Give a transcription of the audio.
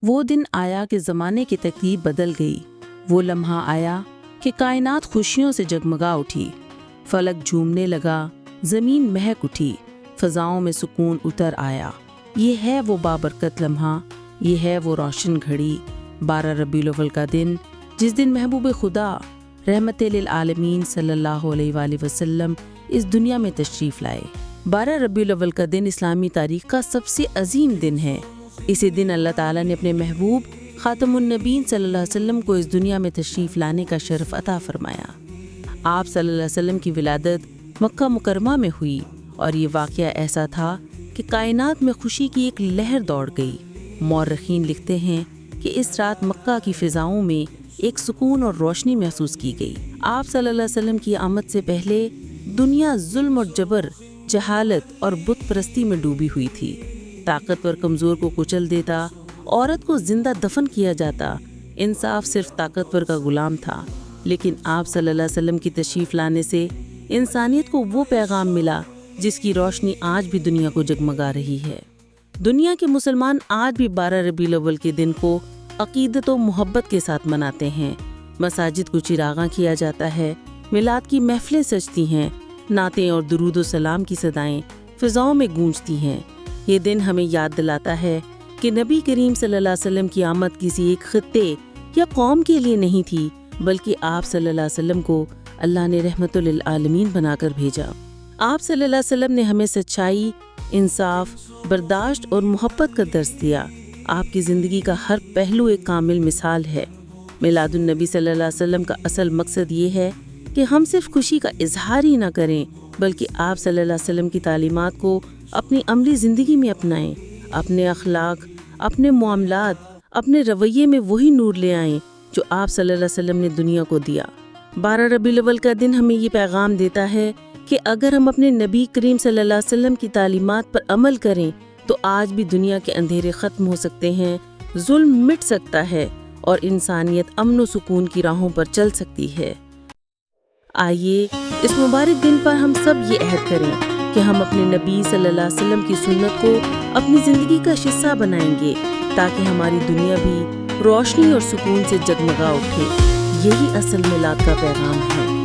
وہ دن آیا کہ زمانے کی ترتیب بدل گئی، وہ لمحہ آیا کہ کائنات خوشیوں سے جگمگا اٹھی، فلک جھومنے لگا، زمین مہک اٹھی، فضاؤں میں سکون اتر آیا۔ یہ ہے وہ بابرکت لمحہ، یہ ہے وہ روشن گھڑی، 12 ربیع الاول کا دن، جس دن محبوب خدا رحمت للعالمین صلی اللہ علیہ وآلہ وسلم اس دنیا میں تشریف لائے۔ 12 ربیع الاول کا دن اسلامی تاریخ کا سب سے عظیم دن ہے۔ اسی دن اللہ تعالیٰ نے اپنے محبوب خاتم النبیین صلی اللہ علیہ وسلم کو اس دنیا میں تشریف لانے کا شرف عطا فرمایا۔ آپ صلی اللہ علیہ وسلم کی ولادت مکہ مکرمہ میں ہوئی اور یہ واقعہ ایسا تھا کہ کائنات میں خوشی کی ایک لہر دوڑ گئی۔ مورخین لکھتے ہیں کہ اس رات مکہ کی فضاؤں میں ایک سکون اور روشنی محسوس کی گئی۔ آپ صلی اللہ علیہ وسلم کی آمد سے پہلے دنیا ظلم اور جبر، جہالت اور بت پرستی میں ڈوبی ہوئی تھی۔ طاقتور کمزور کو کچل دیتا، عورت کو زندہ دفن کیا جاتا، انصاف صرف طاقتور کا غلام تھا۔ لیکن آپ صلی اللہ علیہ وسلم کی تشریف لانے سے انسانیت کو وہ پیغام ملا جس کی روشنی آج بھی دنیا کو جگمگا رہی ہے۔ دنیا کے مسلمان آج بھی 12 ربیع الاول کے دن کو عقیدت و محبت کے ساتھ مناتے ہیں۔ مساجد کو چراغاں کیا جاتا ہے، میلاد کی محفلیں سجتی ہیں، نعتیں اور درود و سلام کی صدائیں فضاؤں میں گونجتی ہیں۔ یہ دن ہمیں یاد دلاتا ہے کہ نبی کریم صلی اللہ علیہ وسلم کی آمد کسی ایک خطے یا قوم کے لیے نہیں تھی، بلکہ آپ صلی اللہ علیہ وسلم کو اللہ نے رحمت للعالمین بنا کر بھیجا۔ آپ صلی اللہ علیہ وسلم نے ہمیں سچائی، انصاف، برداشت اور محبت کا درس دیا۔ آپ کی زندگی کا ہر پہلو ایک کامل مثال ہے۔ میلاد النبی صلی اللہ علیہ وسلم کا اصل مقصد یہ ہے کہ ہم صرف خوشی کا اظہار ہی نہ کریں، بلکہ آپ صلی اللہ علیہ وسلم کی تعلیمات کو اپنی عملی زندگی میں اپنائیں، اپنے اخلاق، اپنے معاملات، اپنے رویے میں وہی نور لے آئیں جو آپ صلی اللہ علیہ وسلم نے دنیا کو دیا۔ 12 ربیع الاول کا دن ہمیں یہ پیغام دیتا ہے کہ اگر ہم اپنے نبی کریم صلی اللہ علیہ وسلم کی تعلیمات پر عمل کریں تو آج بھی دنیا کے اندھیرے ختم ہو سکتے ہیں، ظلم مٹ سکتا ہے اور انسانیت امن و سکون کی راہوں پر چل سکتی ہے۔ آئیے اس مبارک دن پر ہم سب یہ عہد کریں کہ ہم اپنے نبی صلی اللہ علیہ وسلم کی سنت کو اپنی زندگی کا حصہ بنائیں گے تاکہ ہماری دنیا بھی روشنی اور سکون سے جگمگا اٹھے۔ یہی اصل میلاد کا پیغام ہے۔